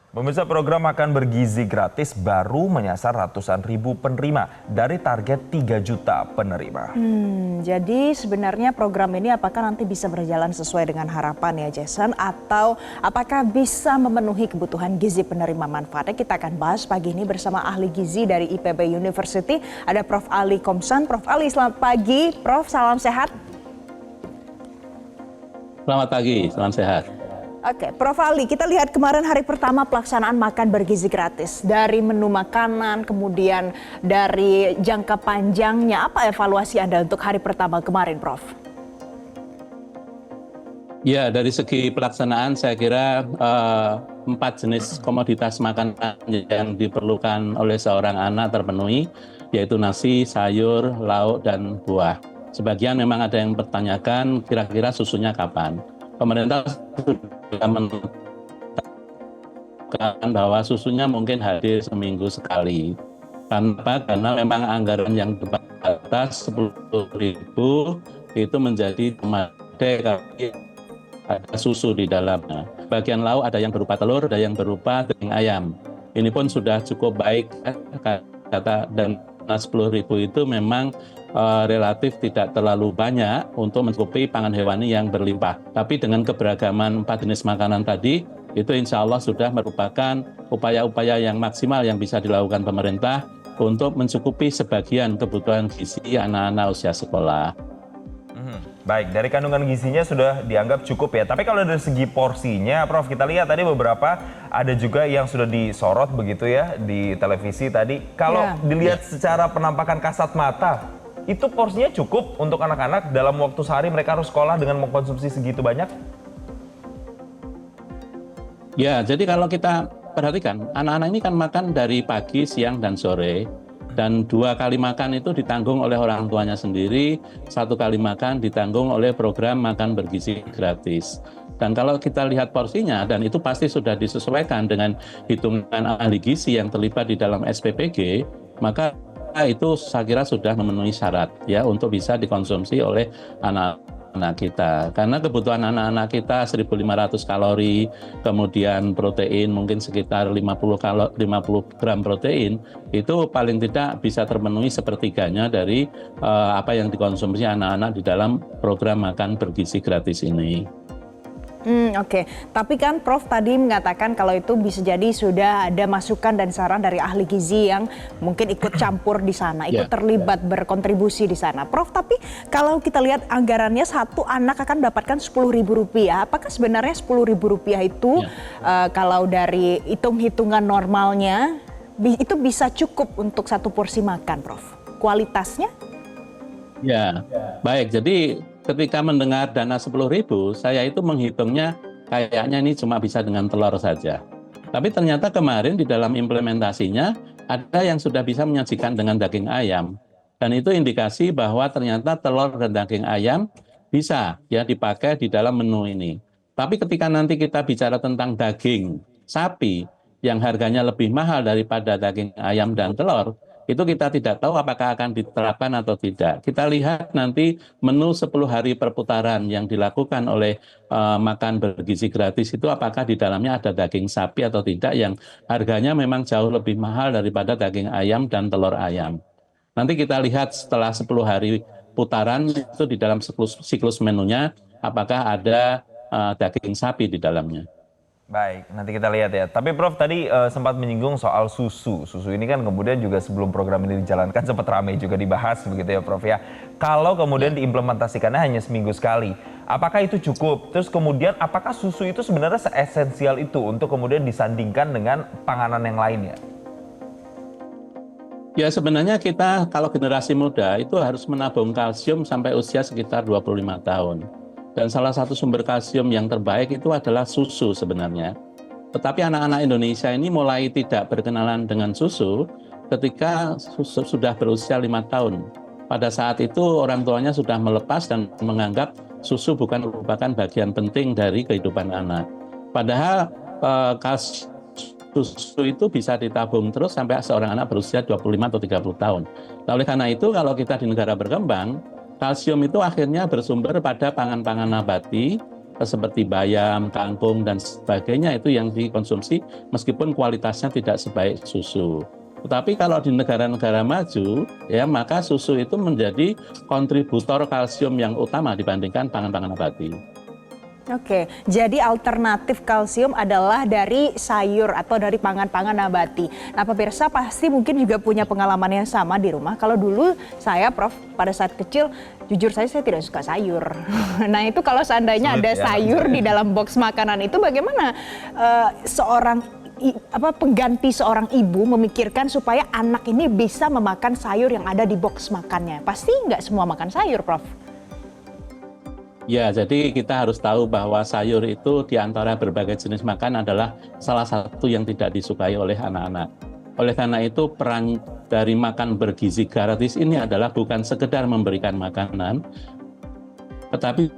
Pemirsa, program makan bergizi gratis baru menyasar ratusan ribu penerima dari target 3 juta penerima. Jadi sebenarnya program ini apakah nanti bisa berjalan sesuai dengan harapan ya Jason? Atau apakah bisa memenuhi kebutuhan gizi penerima manfaatnya? Kita akan bahas pagi ini bersama ahli gizi dari IPB University. Ada Prof. Ali Komsan. Prof. Ali, selamat pagi. Prof, salam sehat. Selamat pagi, salam sehat. Oke, Prof. Ali, kita lihat kemarin hari pertama pelaksanaan makan bergizi gratis. Dari menu makanan, kemudian dari jangka panjangnya, apa evaluasi Anda untuk hari pertama kemarin, Prof? Ya, dari segi pelaksanaan saya kira 4 jenis komoditas makanan yang diperlukan oleh seorang anak terpenuhi, yaitu nasi, sayur, lauk, dan buah. Sebagian memang ada yang bertanyakan kira-kira susunya kapan. Pemerintah sudah menetapkan bahwa susunya mungkin hadir seminggu sekali. Kenapa? Karena memang anggaran yang terbatas 10.000 itu menjadi memadai kalau ada susu di dalamnya. Bagian lauk ada yang berupa telur, ada yang berupa daging ayam. Ini pun sudah cukup baik, kata dan 10.000 itu memang relatif tidak terlalu banyak untuk mencukupi pangan hewani yang berlimpah. Tapi dengan keberagaman 4 jenis makanan tadi, itu insya Allah sudah merupakan upaya-upaya yang maksimal yang bisa dilakukan pemerintah untuk mencukupi sebagian kebutuhan gizi anak-anak usia sekolah. Baik, dari kandungan gizinya sudah dianggap cukup ya. Tapi kalau dari segi porsinya, Prof, kita lihat tadi beberapa ada juga yang sudah disorot begitu ya di televisi tadi. Kalau dilihat secara penampakan kasat mata, itu porsinya cukup untuk anak-anak dalam waktu sehari mereka harus sekolah dengan mengkonsumsi segitu banyak? Ya, jadi kalau kita perhatikan, anak-anak ini kan makan dari pagi, siang, dan sore. Dan 2 kali makan itu ditanggung oleh orang tuanya sendiri, 1 kali makan ditanggung oleh program makan bergizi gratis. Dan kalau kita lihat porsinya, dan itu pasti sudah disesuaikan dengan hitungan ahli gizi yang terlibat di dalam SPPG, maka itu saya kira sudah memenuhi syarat ya untuk bisa dikonsumsi oleh anak-anak kita. Karena kebutuhan anak-anak kita 1.500 kalori, kemudian protein mungkin sekitar 50 gram protein, itu paling tidak bisa terpenuhi sepertiganya dari apa yang dikonsumsi anak-anak di dalam program makan bergizi gratis ini. Oke. Tapi kan Prof tadi mengatakan kalau itu bisa jadi sudah ada masukan dan saran dari ahli gizi yang mungkin ikut campur di sana, ikut terlibat berkontribusi di sana. Prof, tapi kalau kita lihat anggarannya satu anak akan mendapatkan Rp10.000. Apakah sebenarnya Rp10.000 itu kalau dari hitung-hitungan normalnya itu bisa cukup untuk satu porsi makan, Prof? Kualitasnya? Ya, baik. Jadi ketika mendengar dana 10.000, saya itu menghitungnya kayaknya ini cuma bisa dengan telur saja. Tapi ternyata kemarin di dalam implementasinya ada yang sudah bisa menyajikan dengan daging ayam. Dan itu indikasi bahwa ternyata telur dan daging ayam bisa ya dipakai di dalam menu ini. Tapi ketika nanti kita bicara tentang daging sapi yang harganya lebih mahal daripada daging ayam dan telur, itu kita tidak tahu apakah akan diterapkan atau tidak. Kita lihat nanti menu 10 hari perputaran yang dilakukan oleh makan bergizi gratis itu apakah di dalamnya ada daging sapi atau tidak yang harganya memang jauh lebih mahal daripada daging ayam dan telur ayam. Nanti kita lihat setelah 10 hari putaran itu di dalam siklus menunya apakah ada daging sapi di dalamnya. Baik, nanti kita lihat ya. Tapi Prof tadi sempat menyinggung soal susu. Susu ini kan kemudian juga sebelum program ini dijalankan sempat ramai juga dibahas begitu ya Prof ya. Kalau kemudian diimplementasikannya hanya seminggu sekali, apakah itu cukup? Terus kemudian apakah susu itu sebenarnya seesensial itu untuk kemudian disandingkan dengan panganan yang lainnya? Ya sebenarnya kita kalau generasi muda itu harus menabung kalsium sampai usia sekitar 25 tahun. Dan salah satu sumber kalsium yang terbaik itu adalah susu sebenarnya. Tetapi anak-anak Indonesia ini mulai tidak berkenalan dengan susu ketika sudah berusia 5 tahun. Pada saat itu orang tuanya sudah melepas dan menganggap susu bukan merupakan bagian penting dari kehidupan anak. Padahal susu itu bisa ditabung terus sampai seorang anak berusia 25 atau 30 tahun. Nah, oleh karena itu kalau kita di negara berkembang, kalsium itu akhirnya bersumber pada pangan-pangan nabati seperti bayam, kangkung, dan sebagainya itu yang dikonsumsi meskipun kualitasnya tidak sebaik susu. Tetapi kalau di negara-negara maju, ya maka susu itu menjadi kontributor kalsium yang utama dibandingkan pangan-pangan nabati. Oke, jadi alternatif kalsium adalah dari sayur atau dari pangan-pangan nabati. Nah, pemirsa pasti mungkin juga punya pengalaman yang sama di rumah. Kalau dulu saya, Prof, pada saat kecil, jujur saya tidak suka sayur. Nah, itu kalau seandainya Sulit ada ya, sayur di dalam box makanan itu, bagaimana pengganti seorang ibu memikirkan supaya anak ini bisa memakan sayur yang ada di box makannya? Pasti nggak semua makan sayur, Prof. Ya, jadi kita harus tahu bahwa sayur itu di antara berbagai jenis makan adalah salah satu yang tidak disukai oleh anak-anak. Oleh karena itu, peran dari makan bergizi gratis ini adalah bukan sekedar memberikan makanan, tetapi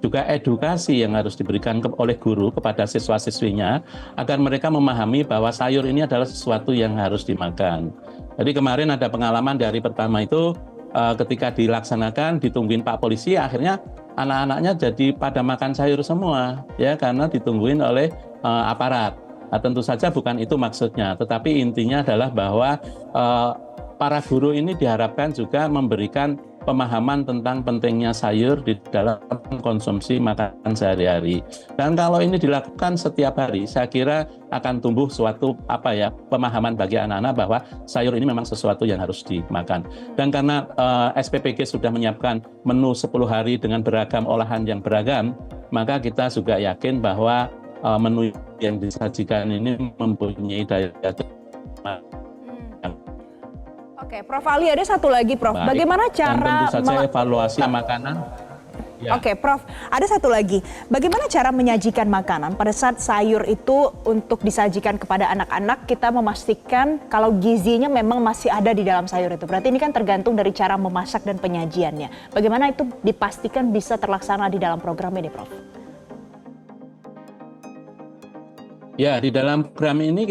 juga edukasi yang harus diberikan oleh guru kepada siswa-siswinya agar mereka memahami bahwa sayur ini adalah sesuatu yang harus dimakan. Jadi kemarin ada pengalaman dari pertama itu, ketika dilaksanakan ditungguin Pak Polisi, akhirnya anak-anaknya jadi pada makan sayur semua ya karena ditungguin oleh aparat. Nah, tentu saja bukan itu maksudnya, tetapi intinya adalah bahwa para guru ini diharapkan juga memberikan pemahaman tentang pentingnya sayur di dalam konsumsi makanan sehari-hari. Dan kalau ini dilakukan setiap hari, saya kira akan tumbuh suatu pemahaman bagi anak-anak bahwa sayur ini memang sesuatu yang harus dimakan. Dan karena SPPG sudah menyiapkan menu 10 hari dengan beragam olahan yang beragam, maka kita juga yakin bahwa menu yang disajikan ini mempunyai daya Oke, Prof. Ali, ada satu lagi, Prof. baik. Bagaimana cara... Dan tentu saja evaluasi makanan. Ya. Oke, Prof. Ada satu lagi. Bagaimana cara menyajikan makanan pada saat sayur itu untuk disajikan kepada anak-anak, kita memastikan kalau gizinya memang masih ada di dalam sayur itu. Berarti ini kan tergantung dari cara memasak dan penyajiannya. Bagaimana itu dipastikan bisa terlaksana di dalam program ini, Prof? Ya, di dalam program ini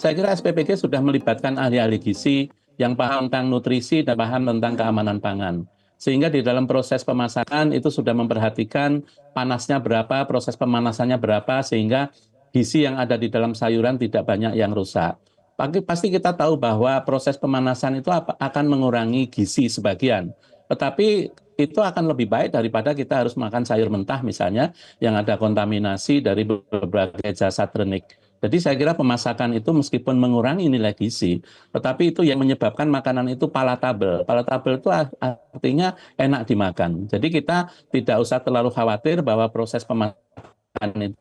saya kira SPPG sudah melibatkan ahli-ahli gizi yang paham tentang nutrisi dan paham tentang keamanan pangan. Sehingga di dalam proses pemasakan itu sudah memperhatikan panasnya berapa, proses pemanasannya berapa, sehingga gizi yang ada di dalam sayuran tidak banyak yang rusak. Pasti kita tahu bahwa proses pemanasan itu akan mengurangi gizi sebagian. Tetapi itu akan lebih baik daripada kita harus makan sayur mentah misalnya, yang ada kontaminasi dari berbagai zat renik. Jadi saya kira pemasakan itu meskipun mengurangi nilai gizi, tetapi itu yang menyebabkan makanan itu palatable. Palatable itu artinya enak dimakan. Jadi kita tidak usah terlalu khawatir bahwa proses pemasakan itu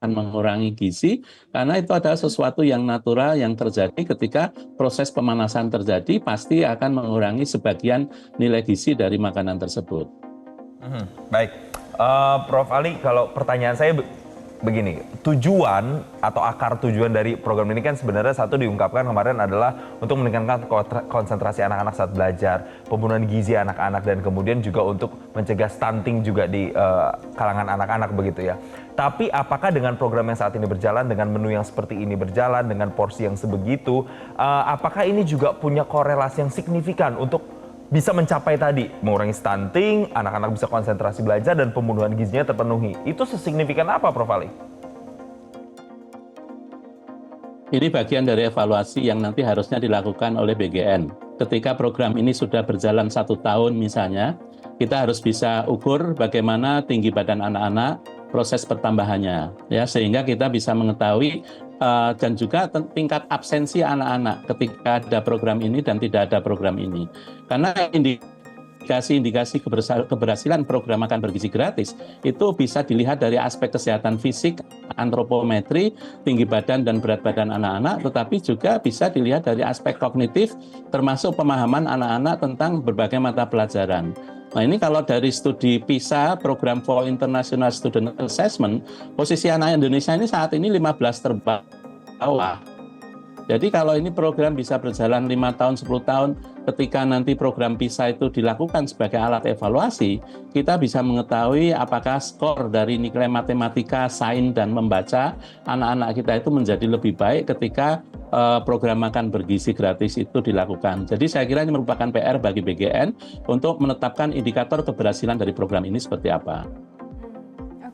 akan mengurangi gizi, karena itu adalah sesuatu yang natural yang terjadi ketika proses pemanasan terjadi, pasti akan mengurangi sebagian nilai gizi dari makanan tersebut. Baik, Prof. Ali, kalau pertanyaan saya begini, tujuan atau akar tujuan dari program ini kan sebenarnya satu diungkapkan kemarin adalah untuk meningkatkan konsentrasi anak-anak saat belajar, pembunuhan gizi anak-anak, dan kemudian juga untuk mencegah stunting juga di kalangan anak-anak begitu ya. Tapi apakah dengan program yang saat ini berjalan, dengan menu yang seperti ini berjalan, dengan porsi yang sebegitu, apakah ini juga punya korelasi yang signifikan untuk bisa mencapai tadi, mengurangi stunting, anak-anak bisa konsentrasi belajar, dan pembunuhan gizinya terpenuhi? Itu sesignifikan apa, Prof. Ali? Ini bagian dari evaluasi yang nanti harusnya dilakukan oleh BGN. Ketika program ini sudah berjalan 1 tahun misalnya, kita harus bisa ukur bagaimana tinggi badan anak-anak, proses pertambahannya, ya, sehingga kita bisa mengetahui dan juga tingkat absensi anak-anak ketika ada program ini dan tidak ada program ini. Karena indikasi keberhasilan program makan bergizi gratis itu bisa dilihat dari aspek kesehatan fisik, antropometri, tinggi badan dan berat badan anak-anak, tetapi juga bisa dilihat dari aspek kognitif, termasuk pemahaman anak-anak tentang berbagai mata pelajaran. Nah, ini kalau dari studi PISA, Program for International Student Assessment, posisi anak Indonesia ini saat ini 15 terbawah. Jadi kalau ini program bisa berjalan 5 tahun, 10 tahun, ketika nanti program PISA itu dilakukan sebagai alat evaluasi, kita bisa mengetahui apakah skor dari nilai matematika, sains, dan membaca anak-anak kita itu menjadi lebih baik ketika program makan bergizi gratis itu dilakukan. Jadi saya kira ini merupakan PR bagi BGN untuk menetapkan indikator keberhasilan dari program ini seperti apa.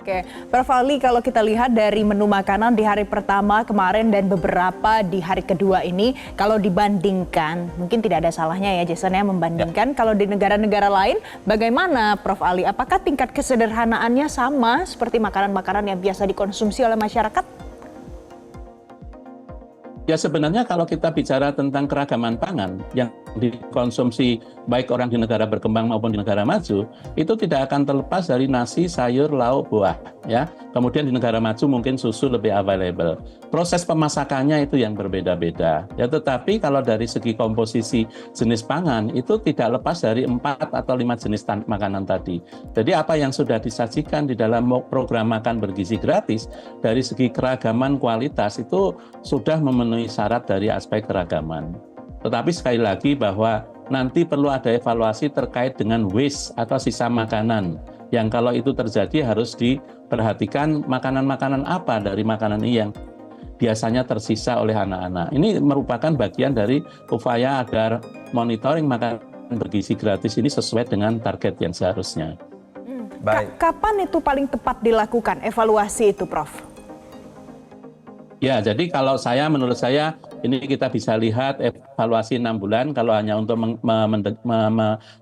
Oke, Prof. Ali, kalau kita lihat dari menu makanan di hari pertama kemarin dan beberapa di hari kedua ini, kalau dibandingkan, mungkin tidak ada salahnya ya Jason ya membandingkan. Kalau di negara-negara lain, bagaimana Prof. Ali? Apakah tingkat kesederhanaannya sama seperti makanan-makanan yang biasa dikonsumsi oleh masyarakat? Ya sebenarnya kalau kita bicara tentang keragaman pangan yang dikonsumsi baik orang di negara berkembang maupun di negara maju, itu tidak akan terlepas dari nasi, sayur, lauk, buah. Ya, kemudian di negara maju mungkin susu lebih available. Proses pemasakannya itu yang berbeda-beda. Ya, tetapi kalau dari segi komposisi jenis pangan itu tidak lepas dari 4 atau 5 jenis makanan tadi. Jadi apa yang sudah disajikan di dalam program makan bergizi gratis dari segi keragaman kualitas itu sudah memenuhi syarat dari aspek keragaman. Tetapi sekali lagi bahwa nanti perlu ada evaluasi terkait dengan waste atau sisa makanan yang kalau itu terjadi harus diperhatikan makanan-makanan apa dari makanan ini yang biasanya tersisa oleh anak-anak. Ini merupakan bagian dari upaya agar monitoring makan bergizi gratis ini sesuai dengan target yang seharusnya. Baik. Kapan itu paling tepat dilakukan evaluasi itu, Prof? Ya, jadi kalau menurut saya ini kita bisa lihat evaluasi 6 bulan kalau hanya untuk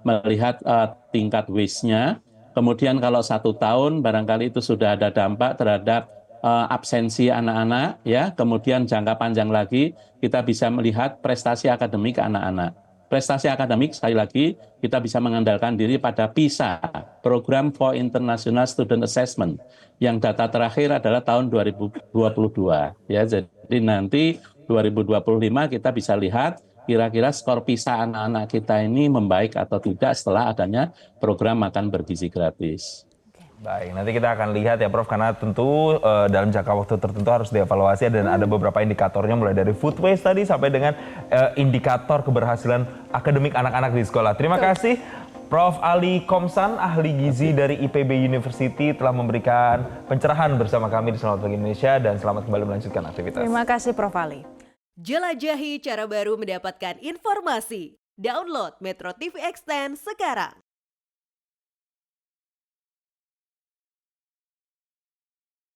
melihat tingkat waste-nya. Kemudian kalau 1 tahun barangkali itu sudah ada dampak terhadap absensi anak-anak, ya. Kemudian jangka panjang lagi kita bisa melihat prestasi akademik anak-anak. Prestasi akademik sekali lagi kita bisa mengandalkan diri pada PISA, Program for International Student Assessment, yang data terakhir adalah tahun 2022. Ya, jadi nanti 2025 kita bisa lihat kira-kira skor PISA anak-anak kita ini membaik atau tidak setelah adanya program makan bergizi gratis. Baik, nanti kita akan lihat ya Prof, karena tentu dalam jangka waktu tertentu harus dievaluasi dan ada beberapa indikatornya mulai dari food waste tadi sampai dengan indikator keberhasilan akademik anak-anak di sekolah. Terima kasih Prof. Ali Komsan, ahli gizi dari IPB University telah memberikan pencerahan bersama kami di Selamat Pagi Indonesia dan selamat kembali melanjutkan aktivitas. Terima kasih Prof. Ali. Jelajahi cara baru mendapatkan informasi. Download Metro TV Extend sekarang.